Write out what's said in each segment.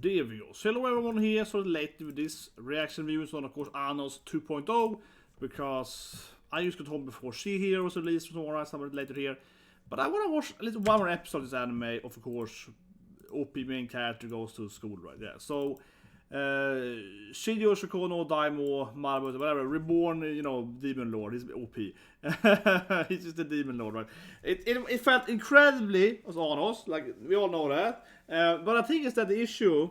there we go. So hello everyone here, so late with this reaction views on of course Anos 2.0, because I used to talk before She Here was released tomorrow, somewhere later here. But I want to watch at least one more episode of this anime, of course. OP main character goes to school, right? Yeah, so Shijou Saikyou no Daimaou, Murabito, whatever, Reborn, you know, Demon Lord, he's OP. He's just the Demon Lord, right? It felt incredibly as Anos, like we all know that. But I think it's that the issue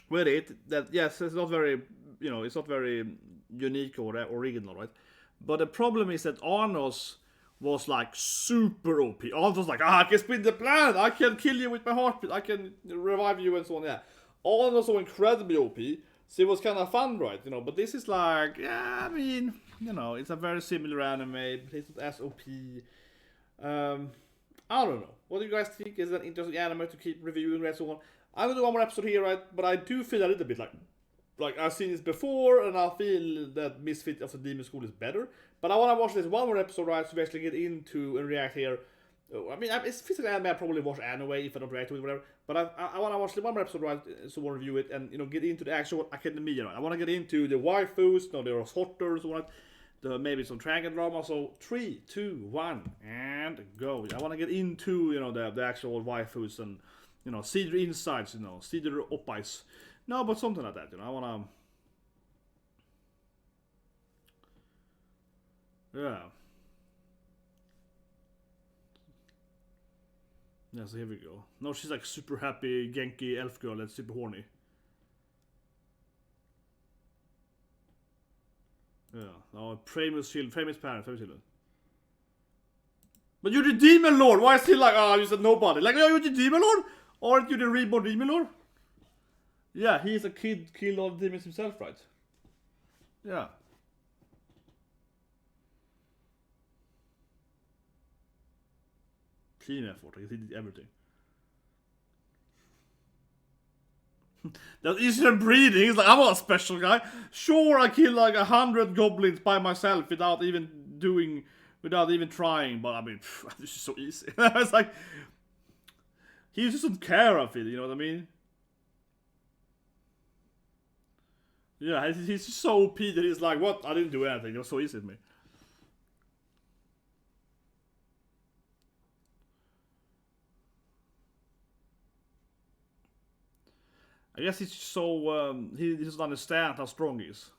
with it, that yes, it's not very, you know, it's not very unique or original, right? But the problem is that Anos was like super OP. Anos was like, I can spin the planet, I can kill you with my heartbeat, I can revive you and so on, yeah. Anos was so incredibly OP, so it was kind of fun, right? You know, but this is like, yeah, I mean, you know, it's a very similar anime, but it's not as OP. I don't know. What do you guys think is an interesting anime to keep reviewing and so on? I'm gonna do one more episode here, right? But I do feel a little bit like I've seen this before, and I feel that Misfit of the Demon School is better. But I want to watch this one more episode, right, so we actually get into and react here. I mean, it's physical anime I probably watch anyway if I don't react to it, whatever. But I want to watch one more episode, right, so we'll review it and, you know, get into the actual academia, right? I want to get into the waifus, you know, there are sorters, right? Maybe some dragon drama. So 3, 2, 1, and go. I want to get into, you know, the actual waifus and, you know, see their insides, you know, see their oppais. No, but something like that, you know. I want to... Yeah. Yeah, so here we go. No, she's like super happy, Genki elf girl that's super horny. Yeah, no, famous parent, famous children. But you're the Demon Lord! Why is he like, oh, you said nobody? Like, oh, you're the Demon Lord? Aren't you the Reborn Demon Lord? Yeah, he's a kid, killed all the demons himself, right? Yeah. Team effort, I guess he did everything. That isn't breeding. He's like, I'm not a special guy. Sure, I killed like 100 goblins by myself without even trying. But I mean, this is so easy. It's like, he just doesn't care of it. You know what I mean? Yeah, he's just so OP that he's like, what? I didn't do anything. It was so easy to me. I guess he's so, he doesn't understand how strong he is.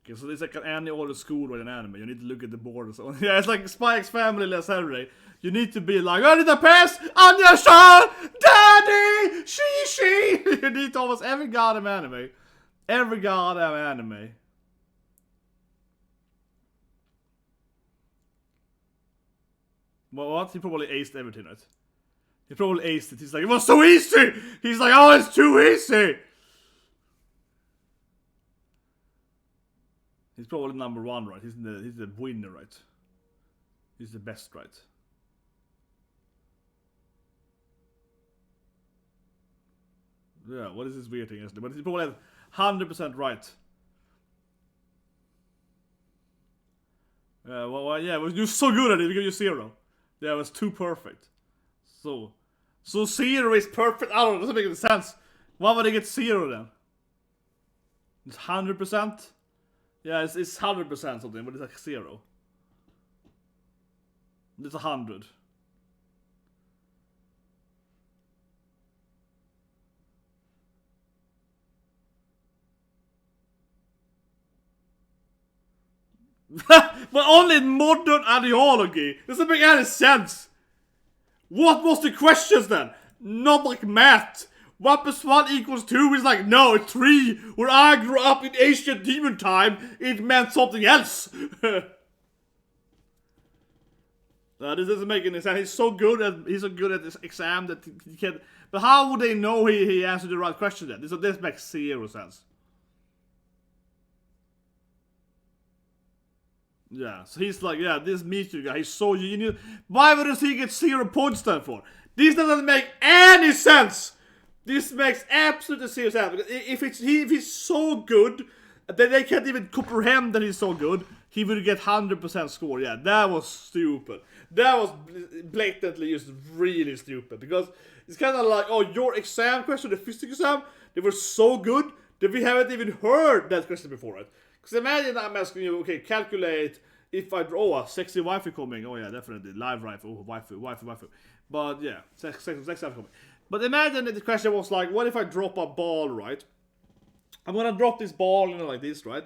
Okay, so it's like any other school with an anime. You need to look at the board and so on. Yeah, it's like Spike's Family last Saturday. You need to be like, I need a pass! Anya-san! Daddy! She! You need to almost every goddamn anime. Every goddamn anime. What? He probably aced everything, right? He probably aced it. He's like, it was so easy! He's like, oh, it's too easy! He's probably number 1, right? He's the winner, right? He's the best, right? Yeah, what is this weird thing actually? But he's probably 100% right. Well, yeah, you're so good at it, we give you 0. Yeah, it was too perfect. So 0 is perfect. I don't know, it doesn't make any sense. Why would they get 0 then? It's 100%? Yeah, it's 100% something, but it's like 0. It's 100. But only in modern ideology. Doesn't make any sense. What was the questions then? Not like math. 1 + 1 = 2 is like, no, it's 3. When I grew up in ancient demon time, it meant something else. This doesn't make any sense. He's so good at this exam that he can. But how would they know he answered the right question then? This makes 0 sense. Yeah, so he's like, yeah, this Michu guy, he's so genius. Why would he get 0 points then for? This doesn't make any sense. This makes absolutely 0 sense. Because if he's so good They can't even comprehend that he's so good. He would get 100% score. Yeah, that was stupid. That was blatantly just really stupid. Because it's kind of like, oh, your exam question, the physics exam, they were so good that we haven't even heard that question before, right? Because imagine I'm asking you, okay, calculate if I draw a sexy waifu coming. Oh yeah, definitely. Live waifu. Oh, waifu. But yeah, sexy waifu coming. But imagine that the question was like, what if I drop a ball, right? I'm gonna drop this ball, you know, like this, right?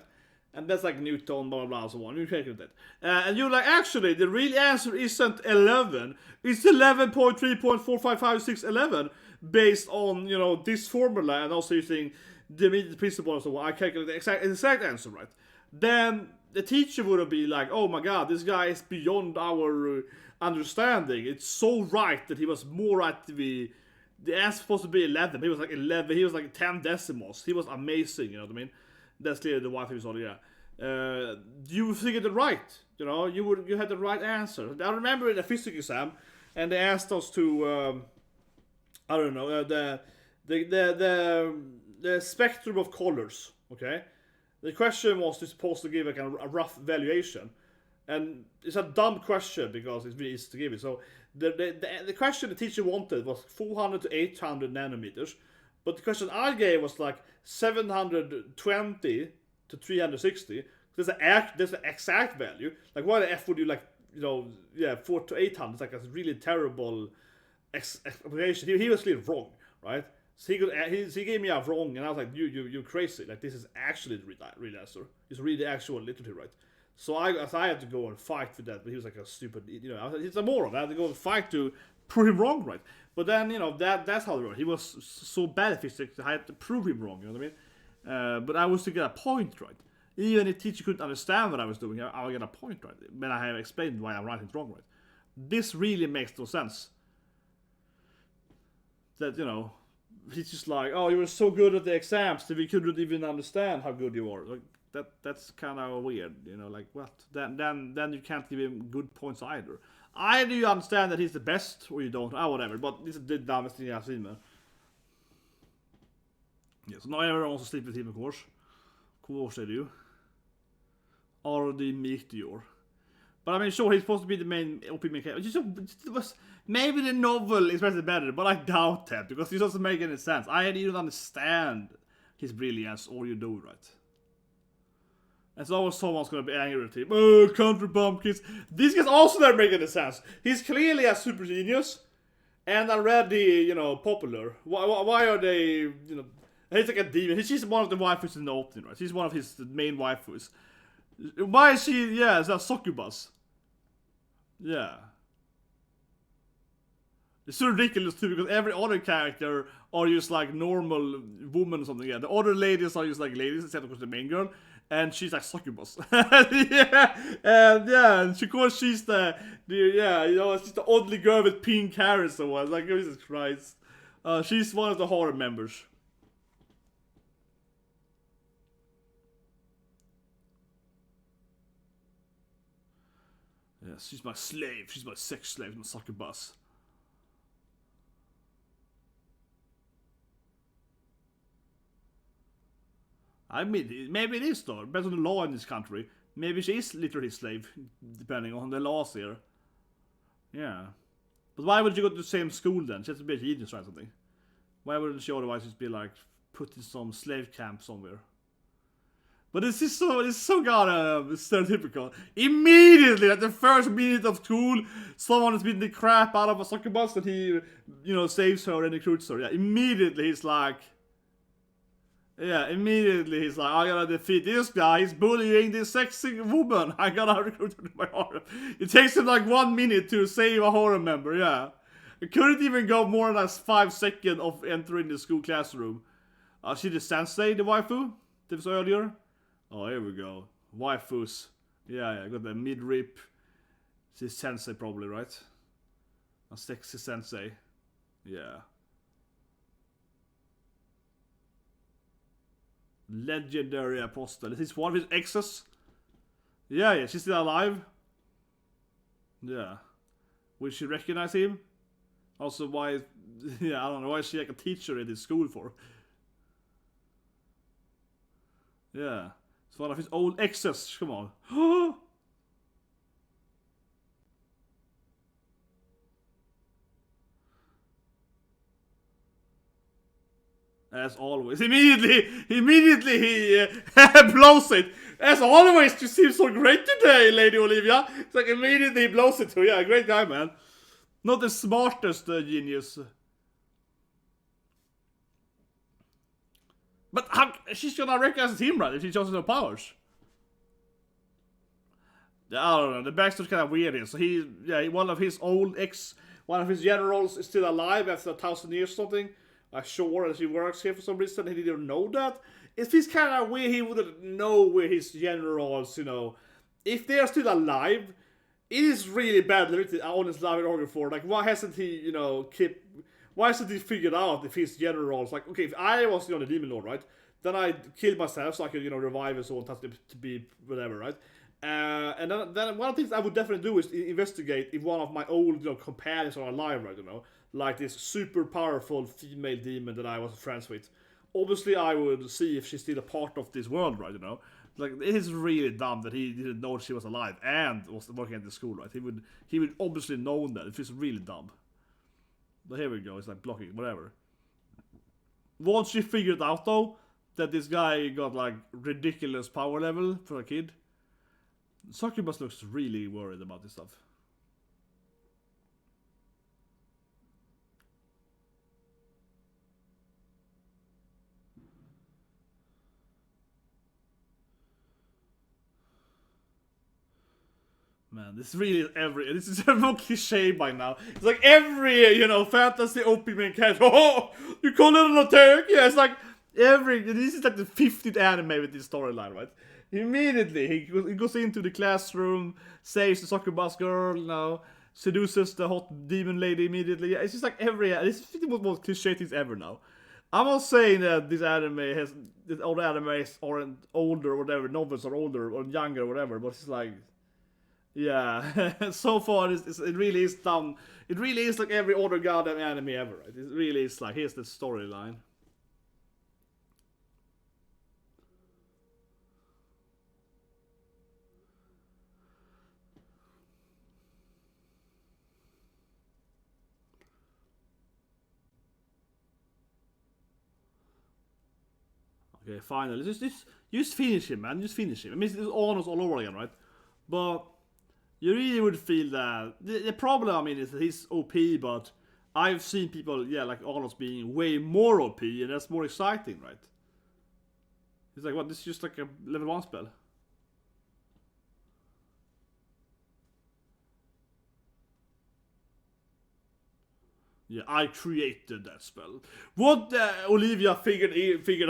And that's like Newton, blah, blah, blah, so on. You calculate that. And you're like, actually, the real answer isn't 11. It's 11.3.45561 based on, you know, this formula and also using the immediate principle and so on. I calculate the exact answer, right? Then the teacher would be like, oh my god, this guy is beyond our understanding. It's so right that he was more right to be... The answer was supposed to be 11. He was like 11. He was like 10 decimals. He was amazing, you know what I mean? That's clearly the wife he was on, yeah. You figured it right, you know? You had the right answer. I remember in the physics exam, and they asked us to, I don't know, the spectrum of colors, okay? The question was supposed to give like a rough valuation. And it's a dumb question because it's really easy to give it. So the question the teacher wanted was 400 to 800 nanometers. But the question I gave was like 720 to 360. There's an exact value. Like why the F would you like, you know, yeah, 4 to 800? It's like a really terrible explanation. He was really wrong, right? So he gave me a wrong, and I was like, you're crazy. Like this is actually the real answer. It's really the actual literature, right? So I had to go and fight for that, but he was like a stupid, you know, he's a moron. I had to go and fight to prove him wrong, right? But then, you know, that's how it worked. He was so bad at physics, I had to prove him wrong, you know what I mean? But I was to get a point, right? Even if teacher couldn't understand what I was doing, I would get a point, right? When I have explained why I'm writing it wrong, right? This really makes no sense. That, you know, he's just like, oh, you were so good at the exams that we couldn't even understand how good you are. Like, that's kind of weird, you know, like what? Then you can't give him good points either. Either you understand that he's the best, or you don't. Whatever. But this is the dumbest thing I've seen, man. Yeah, so now everyone wants to sleep with him, of course. Of course they do. Or the meteor. But I mean, sure, he's supposed to be the main OP main character. Maybe the novel is better, but I doubt that because it doesn't make any sense. I didn't understand his brilliance, or you do, right? And so someone's gonna be angry at him. Oh, country bumpkins. This guy's also not making any sense. He's clearly a super genius and already, you know, popular. Why are they, you know? He's like a demon. She's one of the waifus in the opening, right? She's one of his main waifus. Why is she? Yeah, it's a succubus. Yeah. It's so ridiculous too because every other character are just like normal women or something. Yeah, the other ladies are just like ladies, except of course the main girl. And she's like succubus. Yeah, and yeah, and of course she's the yeah, you know, she's the oddly girl with pink hair and so on. Like, Jesus Christ. She's one of the harem members. Yeah, she's my slave. She's my sex slave, my succubus. I mean, maybe it is though. Depends on the law in this country. Maybe she is literally a slave, depending on the laws here. Yeah. But why would you go to the same school then? She has to be a genius or something. Why wouldn't she otherwise just be like put in some slave camp somewhere? But this is so goddamn stereotypical. Immediately, at the first minute of school, someone has beaten the crap out of a succubus and he, you know, saves her and recruits her. Yeah, immediately he's like... Yeah, immediately he's like, I gotta defeat this guy, he's bullying this sexy woman, I gotta recruit her to my harem. It takes him like 1 minute to save a harem member, yeah. It couldn't even go more than 5 seconds of entering the school classroom. She the sensei, the waifu? That was earlier? Oh, here we go. Waifus. Yeah, got the mid-rip. She's sensei probably, right? A sexy sensei. Yeah. Legendary apostle. Is this one of his exes? Yeah, she's still alive. Yeah. Will she recognize him? Also, why... Yeah, I don't know. Why is she like a teacher in this school for? Yeah. It's one of his old exes, come on. As always. Immediately he blows it. As always, you seem so great today, Lady Olivia. It's like immediately he blows it too. Yeah, great guy, man. Not the smartest genius. But how she's gonna recognize him, right? If she shows no powers. I don't know. The backstory's kind of weird here. So one of his generals is still alive after 1,000 years or something. I'm sure that he works here for some reason. He didn't know that. It feels kind of weird he wouldn't know where his generals, if they are still alive. It is really bad written on his live order for. Like, why hasn't he, why hasn't he figured out if his generals, like, okay, if I was, the Demon Lord, right? Then I'd kill myself so I could, revive and so on, to be whatever, right? And then one of the things I would definitely do is investigate if one of my old, companions are alive, right, like this super powerful female demon that I was friends with. Obviously, I would see if she's still a part of this world, right, Like, it is really dumb that he didn't know she was alive and was working at the school, right? He would obviously know that. It feels really dumb. But here we go, it's like blocking, whatever. Once she figured out, though, that this guy got, like, ridiculous power level for a kid, Succubus looks really worried about this stuff. Man, this really this is a cliche by now. It's like every, fantasy OP main character. Oh, you call it an attack? Yeah, it's like this is like the 50th anime with this storyline, right? Immediately, he goes into the classroom, saves the succubus girl, seduces the hot demon lady immediately. Yeah, it's just like this is the most cliche things ever now. I'm not saying that this anime that all the animes aren't older or whatever, novels are older or younger or whatever, but it's like, yeah, so far it really is dumb. It really is like every other goddamn anime ever, right? It really is like, here's the storyline. Okay, finally, just finish him, man. Just finish him. I mean, it's almost all over again, right? But you really would feel that the problem, I mean, is that he's OP, but I've seen people, like Arnold's being way more OP, and that's more exciting, right? He's like, what? This is just like a level 1 spell. Yeah, I created that spell. What Olivia figured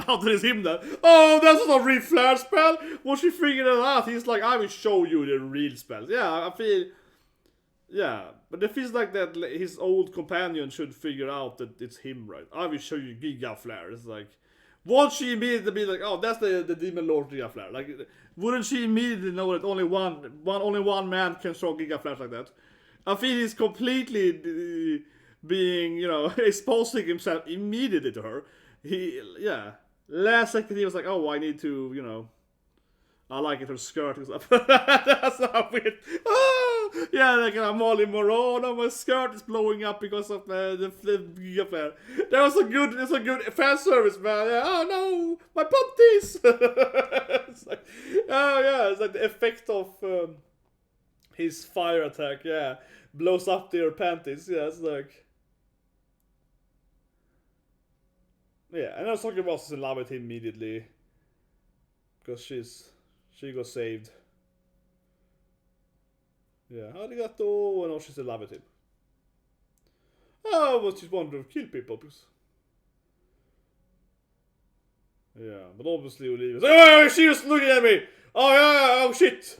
out that it's him then. Oh, that's not a real flare spell. Once she figured it out, he's like, I will show you the real spells. Yeah, I feel. Yeah, but it feels like that his old companion should figure out that it's him, right? I will show you Giga Flare. It's like, won't she immediately be like, oh, that's the Demon Lord Giga Flare? Like, wouldn't she immediately know that only one man can throw Giga Flares like that? I feel he's completely being, exposing himself immediately to her. Last second he was like, oh, I need to, I like it, her skirt and stuff. That's not weird. Oh, yeah, like Molly Moreau, no, my skirt is blowing up because of the Giga Flare. That was a good fan service, man. Yeah, oh no, my panties. It's like, oh yeah, it's like the effect of his fire attack. Yeah, blows up their panties. Yeah, it's like. Yeah, and I was talking about in love with him immediately. Because she got saved. Yeah, arigato, and now she's in love with him. Oh, but she's wanted to kill people. Because... Yeah, but obviously Olivia's like, oh, she was looking at me! Oh yeah, oh shit!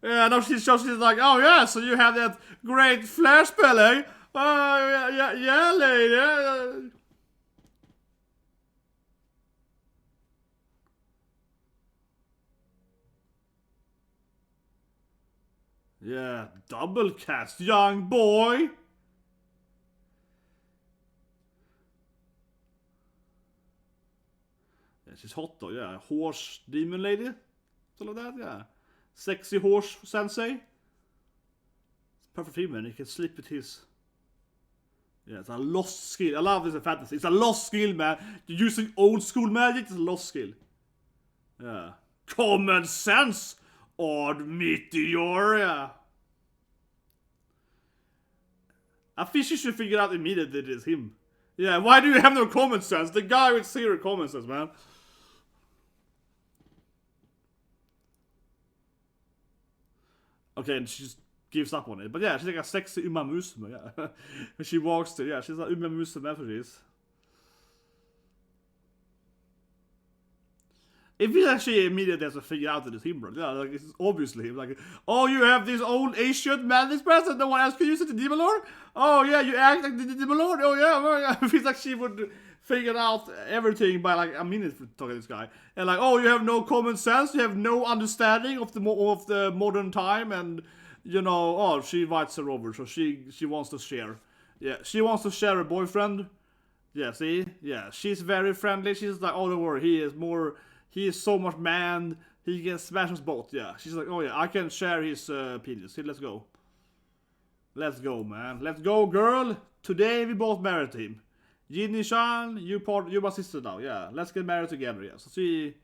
Yeah, now she's like, oh yeah, so you have that great flare spell, eh? Oh yeah, lady. Yeah, double cast, young boy. Yeah, she's hot though. Yeah, horse demon lady. Something like that, yeah. Sexy horse sensei. Perfect for him, man. He can sleep with his... Yeah, it's a lost skill. I love this in fantasy. It's a lost skill, man. You're using old school magic, it's a lost skill. Yeah. Common sense! Odd meteor, yeah. I think you should figure out immediately that it is him. Yeah, why do you have no common sense? The guy with zero common sense, man. Okay, and she just gives up on it. But yeah, she's like a sexy umamusume, yeah. When she walks to, yeah, she's like umamusume, that's what she is. If he actually immediately has to figure out that it's him, bro. Yeah, like, it's obviously him. Like, oh, you have this old Asian man this person, no one else can use it, the Demon Lord? Oh, yeah, you act like the Demon Lord? Oh, yeah. It feels like she would figure out everything by, like, a minute for talking to this guy. And, like, oh, you have no common sense, you have no understanding of the modern time, and, you know, oh, she invites her over, so she wants to share. Yeah, she wants to share a boyfriend. Yeah, see? Yeah, she's very friendly. She's like, oh, don't worry, he is so much man, he can smash us both, yeah. She's like, oh yeah, I can share his penis. See, let's go. Let's go, man. Let's go, girl. Today we both married him. Jinni-chan, you're my sister now, yeah. Let's get married together, yeah. So she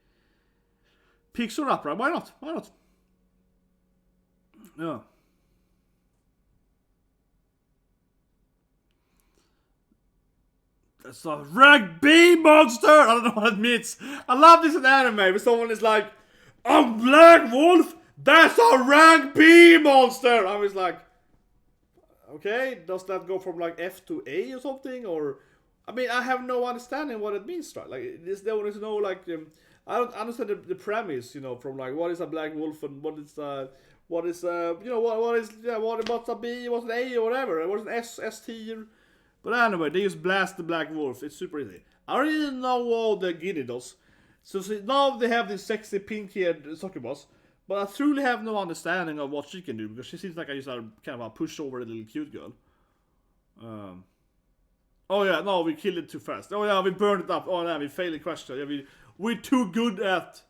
picks her up, right? Why not? Why not? Yeah. That's a rank B monster! I don't know what it means. I love this in anime where someone is like, a black wolf? That's a rank B monster! I was like, okay, does that go from like F to A or something? Or, I mean, I have no understanding what it means, right? Like, there is no like, I don't understand the premise, you know, from like, what is a black wolf and what's a B, what's an A or whatever, what's an S tier. But anyway, they just blast the black wolf. It's super easy. I don't even know what the guinea does. So now they have this sexy pink-haired succubus. But I truly have no understanding of what she can do. Because she seems like I just kind of a pushover little cute girl. Oh yeah, no, we killed it too fast. Oh yeah, we burned it up. Oh yeah, we failed the quest. Yeah, we're too good at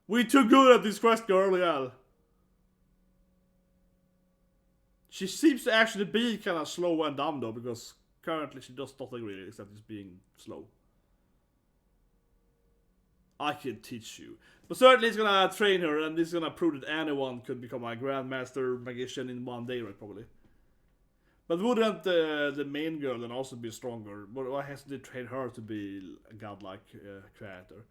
this quest, girl, yeah. She seems to actually be kind of slow and dumb though, because currently she does nothing really except just being slow. I can teach you. But certainly he's gonna train her, and this is gonna prove that anyone could become a grandmaster magician in one day, right? Probably. But wouldn't the main girl then also be stronger? But why hasn't they trained her to be a godlike creator?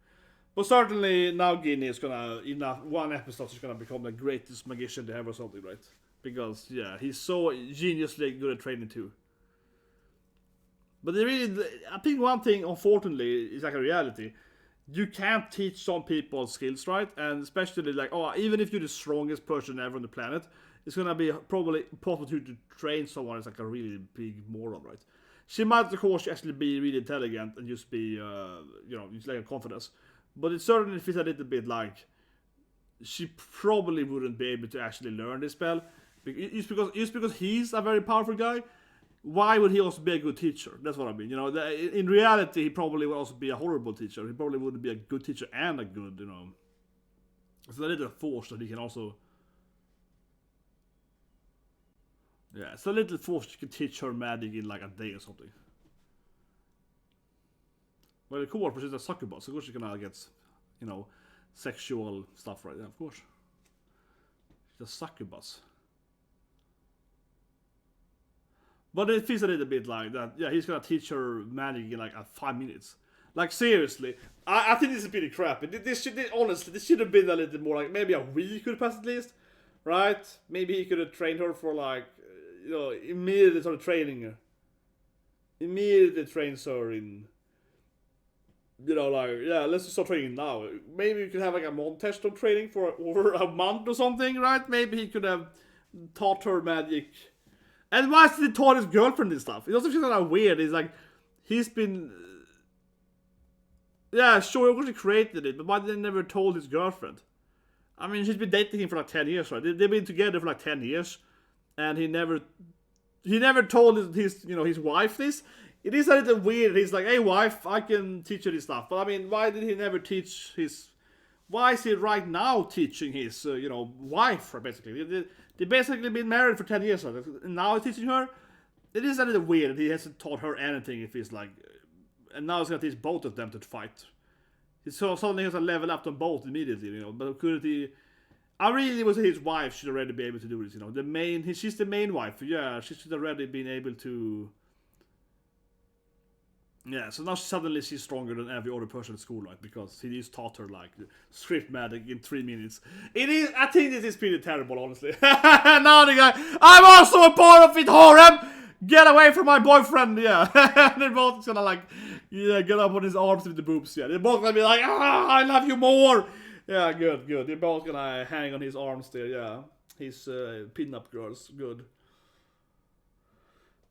But certainly now Guinea is gonna, in one episode, she's gonna become the greatest magician they have or something, right? Because, yeah, he's so geniusly good at training too. But I think one thing, unfortunately, is like a reality. You can't teach some people skills, right? And especially like, oh, even if you're the strongest person ever on the planet, it's gonna be probably possible to train someone as like a really big moron, right? She might, of course, actually be really intelligent and just be, just like a confidence. But it certainly feels a little bit like she probably wouldn't be able to actually learn this spell. Just because he's a very powerful guy, why would he also be a good teacher? That's what I mean. You know, in reality, he probably would also be a horrible teacher. He probably wouldn't be a good teacher and a good, you know. It's a little forced that he can also. Yeah, it's a little forced you can teach her magic in like a day or something. Well, the cool part is a succubus. Of course, you can get, you know, sexual stuff right there. Of course, she's a succubus. But it feels a little bit like that. Yeah, he's gonna teach her magic in like 5 minutes. Like seriously, I think this is pretty crappy. Honestly, this should have been a little more like maybe a week could pass at least, right? Maybe he could have trained her for like, you know, immediately sort of training her. Immediately trains her in, you know, like, yeah, let's just start training now. Maybe you could have like a montage of training for over a month or something, right? Maybe he could have taught her magic. And why has he taught his girlfriend this stuff? It also feels kind of weird. It's like, he's been... Yeah, sure, of course he created it, but why did they never told his girlfriend? I mean, she's been dating him for like 10 years, right? They've been together for like 10 years. And he never told his wife this. It is a little weird. He's like, hey wife, I can teach you this stuff. But I mean, why did he never teach his why is he right now teaching his, wife, basically? They basically been married for 10 years, and now he's teaching her? It is a little weird that he hasn't taught her anything if he's like... And now he's gonna teach both of them to fight. So suddenly he has to level up them both immediately, But couldn't he... I really would say his wife should already be able to do this, She's the main wife, yeah, she should already been able to... Yeah, so now suddenly she's stronger than every other person at school, right? Because he just taught her, like, script magic in 3 minutes. I think this is pretty terrible, honestly. Now the guy, I'm also a part of it, harem! Get away from my boyfriend, yeah. And they're both gonna, like, get up on his arms with the boobs, yeah. They're both gonna be like, I love you more! Yeah, good. They're both gonna hang on his arms there, yeah. His pin-up girls, good.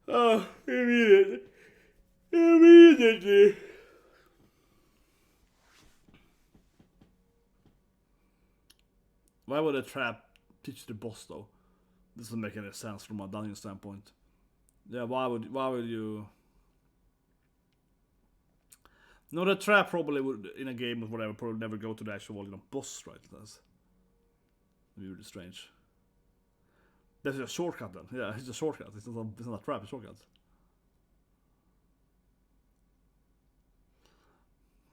Oh, immediately. Why would a trap teach the boss though? This doesn't make any sense from a dungeon standpoint. Yeah, why would you? No, the trap probably would in a game or whatever probably never go to the actual boss, right? That's really strange. That's a shortcut then. Yeah, it's a shortcut. It's not a trap, it's a shortcut.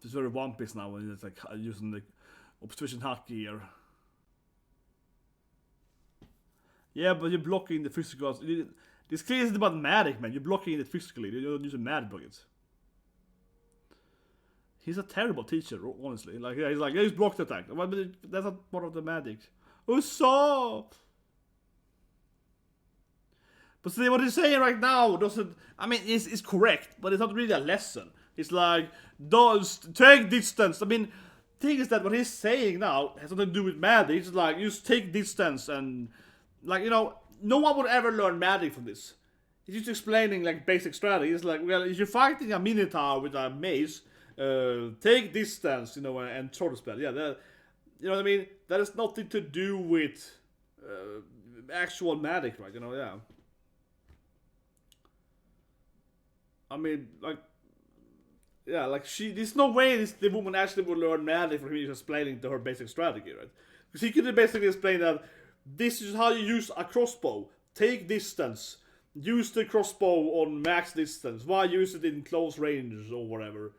It's very One Piece now when it's like using the obstruction hack here. Yeah, but you're blocking the physical. This clearly is about magic, man. You're blocking it physically. You don't use a magic block it. He's a terrible teacher, honestly. Like, yeah, he's like, he's blocked attack. But that's not part of the magic. Usopp! But see, what he's saying right now doesn't... I mean, it's correct, but it's not really a lesson. It's like, take distance. I mean, the thing is that what he's saying now has nothing to do with magic. It's like, just take distance and... Like, no one would ever learn magic from this. He's just explaining, like, basic strategy. It's like, well, if you're fighting a minotaur with a mace, take distance, and throw the spell. Yeah, that, you know what I mean? That has nothing to do with actual magic, right? Yeah. I mean, like... Yeah, like there's no way the woman actually would learn magic from him just explaining to her basic strategy, right? Because he could basically explain that this is how you use a crossbow. Take distance. Use the crossbow on max distance. Why use it in close range or whatever?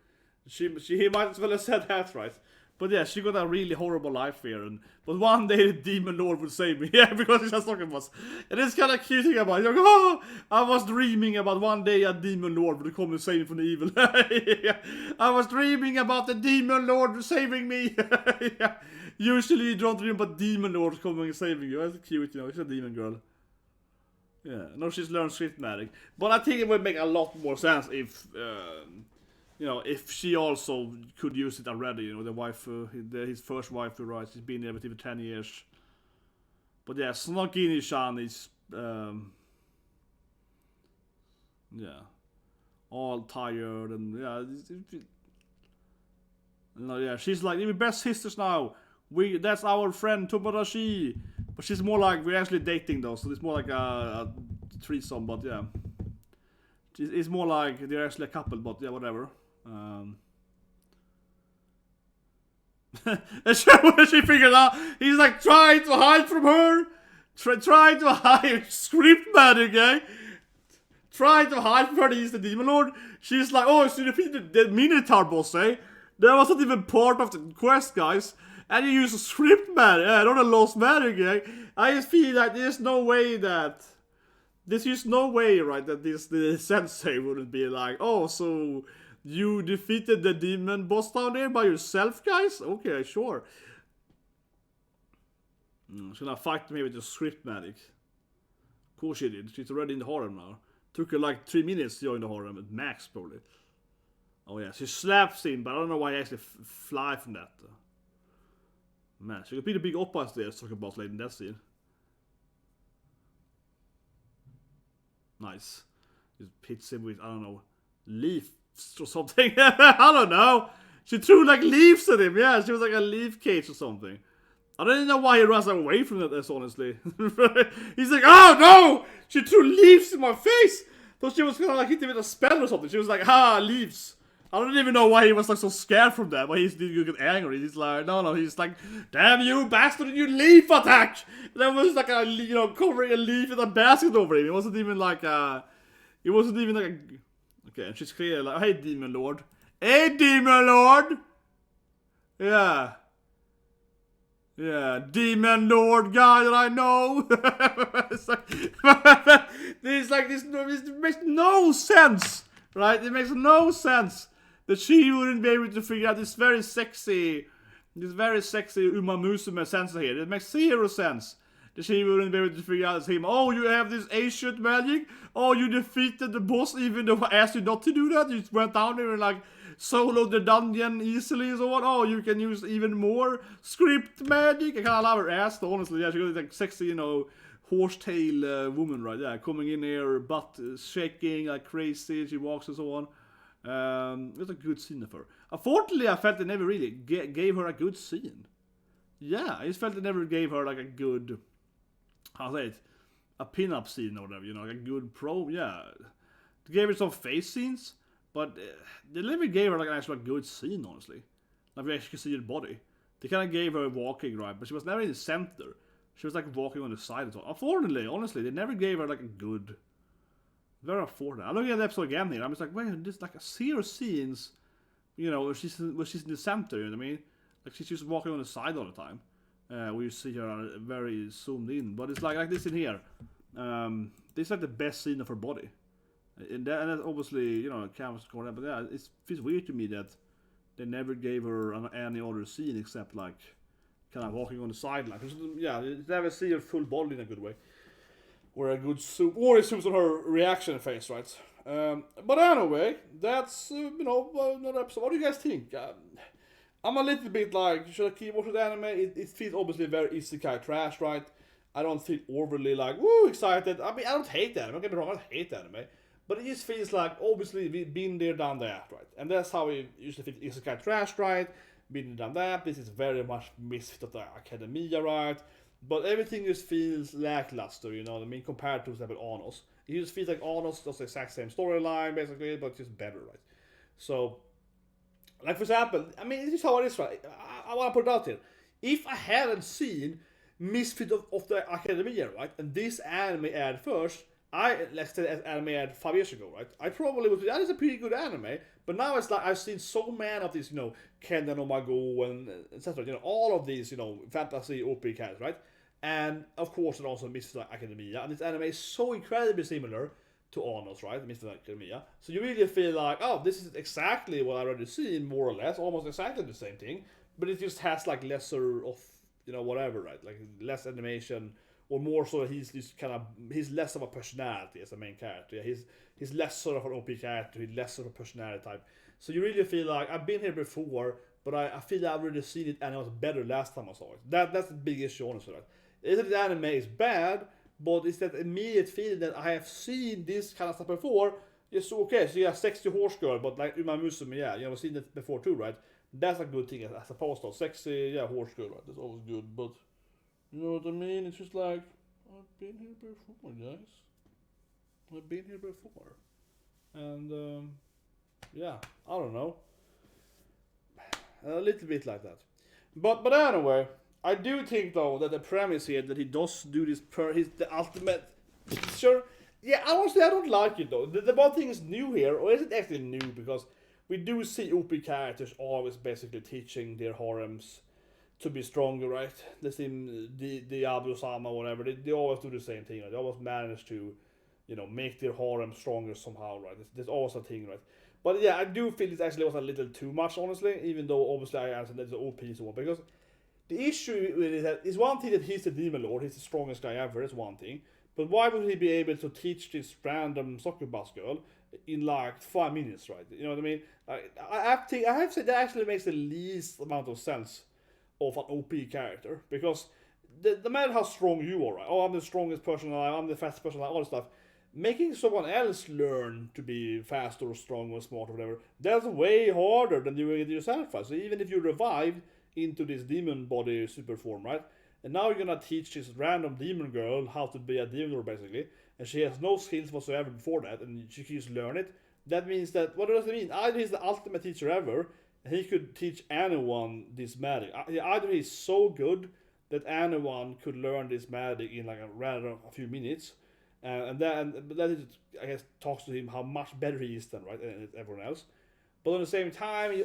He might as well have said that, right? But yeah, she got a really horrible life here. But one day the demon lord would save me. Yeah, because he's just talking about. And it's kind of cute thing about it. Like, oh, I was dreaming about one day a demon lord would come and save me from the evil. Yeah. I was dreaming about the demon lord saving me. Yeah. Usually you don't dream about demon lords coming and saving you. That's cute, she's a demon girl. Yeah, no, she's learned script magic. But I think it would make a lot more sense if... if she also could use it already, the wife, his first wife, right? She's been there with him for 10 years. But yeah, Snogini-chan is, all tired and she's like, we're best sisters now. That's our friend Tomodachi. But she's more like, we're actually dating though, so it's more like a threesome, but yeah. It's more like they're actually a couple, but yeah, whatever. And she figured out he's like trying to hide from her, trying to hide script magic, eh? Trying to hide from her that he's the demon lord. She's like, oh, so you defeated the minotaur boss, eh? That wasn't even part of the quest, guys. And you use a script magic, not a lost magic, eh? I just feel like there's no way, right, that the sensei wouldn't be like, oh, so you defeated the demon boss down there by yourself, guys? Okay, sure. She's gonna fight me with the script magic. Cool she did. She's already in the harem now. Took her like 3 minutes to join the harem at max, probably. Oh yeah, she slaps him, but I don't know why he actually fly from that. Man, she could be the big oppas there, talking about late in that scene. Nice. Just hits him with, I don't know, leaves or something. I don't know. She threw like leaves at him. Yeah, she was like a leaf cage or something. I don't even know why he runs away from that, honestly. He's like, oh no! She threw leaves in my face! Thought she was gonna like hit him with a spell or something. She was like, leaves. I don't even know why he was like so scared from that. Why he didn't get angry. He's like, no, he's like, damn you bastard, you leaf attack! And that was like covering a leaf with a basket over him. It wasn't even like okay, and she's clearly like, hey Demon Lord. Hey Demon Lord! Yeah. Yeah, Demon Lord guy that I know. It's like, this makes no sense, right? It makes no sense that she wouldn't be able to figure out this very sexy Uma Musume sensor here. It makes zero sense that she wouldn't be able to figure out it's him. Oh, you have this ancient magic. Oh, you defeated the boss even though I asked you not to do that. You just went down there and like solo the dungeon easily and so on. Oh, you can use even more script magic. I kinda love her ass though, honestly. Yeah, she got like sexy, horsetail woman right there, coming in here, butt shaking like crazy. She walks and so on. It was a good scene of her. Unfortunately, I felt they never really gave her a good scene. Yeah, I just felt they never gave her like a good, a pin-up scene or whatever, like a good pro. Yeah, they gave her some face scenes. But they never gave her like an actual good scene, honestly. Like we actually could see her body. They kind of gave her walking, right? But she was never in the center. She was like walking on the side and so on. Unfortunately, honestly, they never gave her like a good... Very unfortunate. I'm looking at the episode again here. I'm just like, wait, this like a series scenes, where she's in the center, you know what I mean? Like she's just walking on the side all the time. Where you see her very zoomed in. But it's like this in here. This is like the best scene of her body. And that's obviously, canvas corner, but yeah, it feels weird to me that they never gave her any other scene except like kind of walking on the sideline. Yeah, you never see her full body in a good way, or a good zoom, or it zooms on her reaction face, right? But anyway, that's another episode. What do you guys think? I'm a little bit like, should I keep watching the anime? It feels obviously very isekai trash, right? I don't feel overly like woo excited. I mean, I don't hate the anime. Don't get me wrong, I don't hate the anime. But it just feels like, obviously, we've been there, done that, right? And that's how we usually think isekai trash, right? Been there, done that. This is very much misfit of the academia, right? But everything just feels lackluster, you know what I mean? Compared to, for example, Anos. It just feels like Anos does the exact same storyline, basically, but just better, right? So, like, for example, I mean, this is how it is, right? I want to put it out here. If I hadn't seen Misfit of the Academia, right? And this anime aired first, let's say as anime aired 5 years ago, right? I probably would say that is a pretty good anime, but now it's like I've seen so many of these, Kenda no Mago and etc. All of these, fantasy OP characters, right? And of course, it also Mr. Academia, and this anime is so incredibly similar to Anos, right? Mr. Academia. So you really feel like, oh, this is exactly what I've already seen, more or less, almost exactly the same thing, but it just has like lesser of, whatever, right? Like less animation. Or more so, he's less of a personality as a main character. He's less sort of an OP character. He's less sort of a personality type. So you really feel like I've been here before, but I feel like I've already seen it and it was better last time I saw it. That's the big issue, honestly. Right? Isn't the anime is bad, but it's that immediate feeling that I have seen this kind of stuff before. It's okay. So yeah, sexy horse girl, but like Uma Musume, yeah, I've seen it before too, right? That's a good thing as opposed to sexy, yeah, horse girl, right? That's always good, but. You know what I mean? It's just like, I've been here before, guys. I've been here before. And, yeah, I don't know. A little bit like that. But anyway, I do think, though, that the premise here, that he does do this he's the ultimate teacher. Yeah, honestly, I don't like it, though. The one thing is new here, or is it actually new? Because we do see OP characters always basically teaching their harems to be stronger, right? The same, Diablo-sama, whatever, they always do the same thing, right? They always manage to, make their harem stronger somehow, right? There's always a thing, right? But yeah, I do feel it actually was a little too much, honestly, even though obviously I answered that it's an OP so on, because the issue with it is that it's one thing that he's the demon lord, he's the strongest guy ever, it's one thing, but why would he be able to teach this random succubus girl in like 5 minutes, right? You know what I mean? I have to say that actually makes the least amount of sense of an OP character, because no matter how strong you are, right? Oh, I'm the strongest person alive, I'm the fastest person alive, all this stuff. Making someone else learn to be faster or stronger or smart or whatever, that's way harder than doing it yourself, right? So even if you revive into this demon body super form, right? And now you're gonna teach this random demon girl how to be a demon lord, basically, and she has no skills whatsoever before that, and she can just learn it. that means that, what does it mean? Either he's the ultimate teacher ever, and he could teach anyone this magic. Either he's so good that anyone could learn this magic in like a few minutes, and that is, I guess, talks to him how much better he is than everyone else. But at the same time,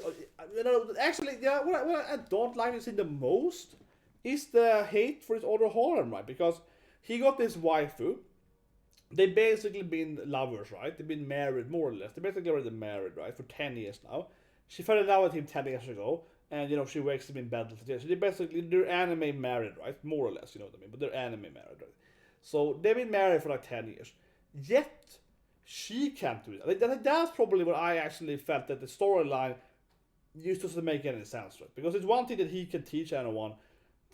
actually, yeah, what I don't like this in the most is the hate for his other harem, right? Because he got this waifu. They basically been lovers, right? They've been married, more or less. They basically already married, right? For 10 years now. She fell in love with him 10 years ago, and, she wakes him in bed. So they're anime married, right? More or less, you know what I mean? But they're anime married, right? So they've been married for like 10 years. Yet, she can't do it. That's probably what I actually felt that the storyline just doesn't make any sense, right? Because it's one thing that he can teach anyone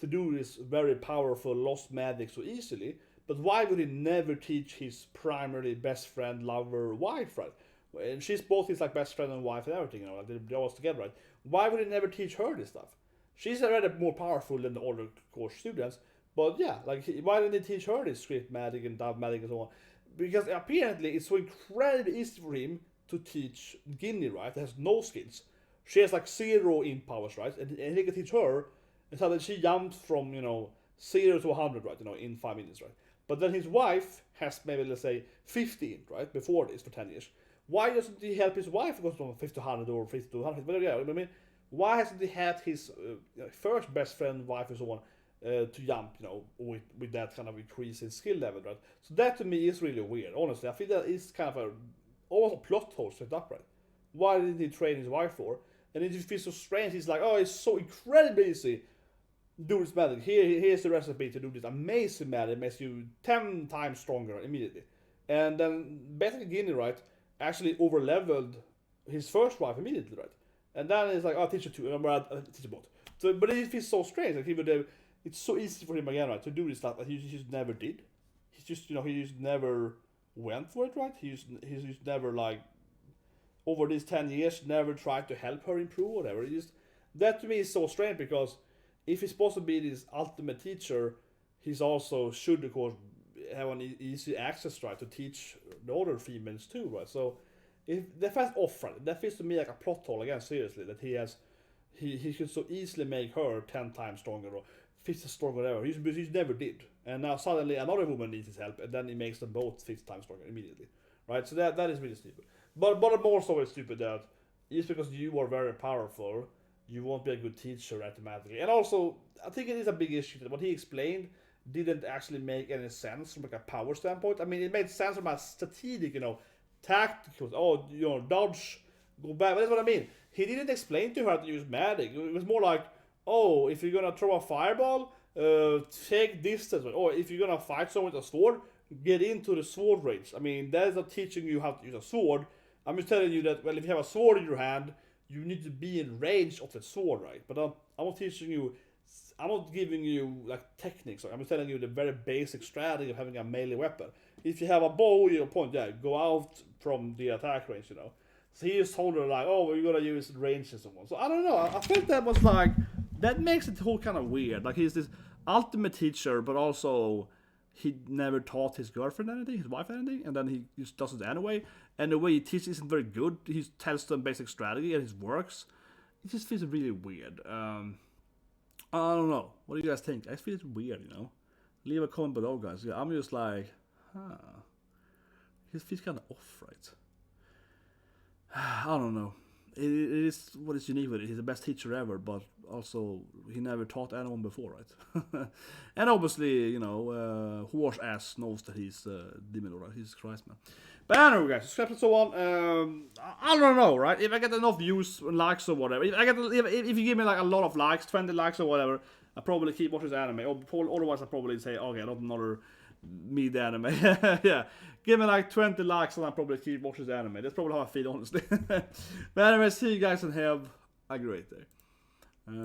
to do this very powerful lost magic so easily, but why would he never teach his primary best friend, lover, wife, right? And she's both his like best friend and wife and everything, like they're always together, right? Why would he never teach her this stuff? She's already more powerful than the older course students, but yeah, like why didn't he teach her this script magic and dove magic and so on? Because apparently it's so incredibly easy for him to teach Ginny, right? That has no skills. She has like 0 int powers, right? And he can teach her, and so that she jumps from 0 to 100, right? In 5 minutes, right? But then his wife has maybe, let's say, 50, right? Before this for 10 years. Why doesn't he help his wife go from 50 to 100 or 50 to 100? But yeah, I mean, why hasn't he had his first best friend, wife, and so on to jump, with that kind of increase in skill level, right? So that to me is really weird, honestly. I feel that is kind of almost a plot hole set up, right? Why didn't he train his wife for? And it just feels so strange. He's like, oh, it's so incredibly easy. Do this magic. Here's the recipe to do this amazing magic. It makes you 10 times stronger immediately. And then basically Ginny, right, actually over-leveled his first wife immediately, right? And then it's like, I'll teach you two, and I'll teach you both. So, but it feels so strange. Like it's so easy for him again, right, to do this stuff that he just never did. He's just, he just never went for it, right? He's just never, like, over these 10 years, never tried to help her improve, whatever. That to me is so strange, because if he's supposed to be this ultimate teacher, he's also should, of course, have an easy access, right, to teach the other females too, right? So if that feels off, right? That feels to me like a plot hole again, seriously, that he could so easily make her 10 times stronger or 50 stronger, whatever. He never did, and now suddenly another woman needs his help, and then he makes them both 50 times stronger immediately, right? So that is really stupid. But more so it's stupid that just because you are very powerful, you won't be a good teacher automatically. And also, I think it is a big issue that what he explained didn't actually make any sense from like a power standpoint. I mean, it made sense from a strategic, tactical, dodge, go back. But that's what I mean. He didn't explain to her how to use magic. It was more like, oh, if you're gonna throw a fireball, take distance. Or if you're gonna fight someone with a sword, get into the sword range. I mean, that is not teaching you how to use a sword. I'm just telling you that, well, if you have a sword in your hand, you need to be in range of the sword, right? But I'm not teaching you, I'm not giving you like techniques. I'm just telling you the very basic strategy of having a melee weapon. If you have a bow, go out from the attack range, So he just told her like, oh, we're gonna use range and so on. So I don't know. I think that was like, that makes it whole kind of weird. Like he's this ultimate teacher, but also he never taught his girlfriend anything, his wife anything, and then he just does it anyway. And the way he teaches isn't very good. He tells them basic strategy and it works. It just feels really weird. I don't know. What do you guys think? I feel it's weird, Leave a comment below, guys. Yeah, I'm just like, It feels kind of off, right? I don't know. It is what is unique with it. He's the best teacher ever, but also he never taught anyone before, right? And obviously, horse ass knows that he's demon, right? He's Christ, man. But anyway, guys, subscribe and so on. I don't know, right? If I get enough views and likes or whatever, if you give me like a lot of likes, 20 likes or whatever, I'll probably keep watching this anime. Or otherwise, I'll probably say, okay, not another mid anime. Yeah, give me like 20 likes and I'll probably keep watching this anime. That's probably how I feel, honestly. But anyway, see you guys and have a great day.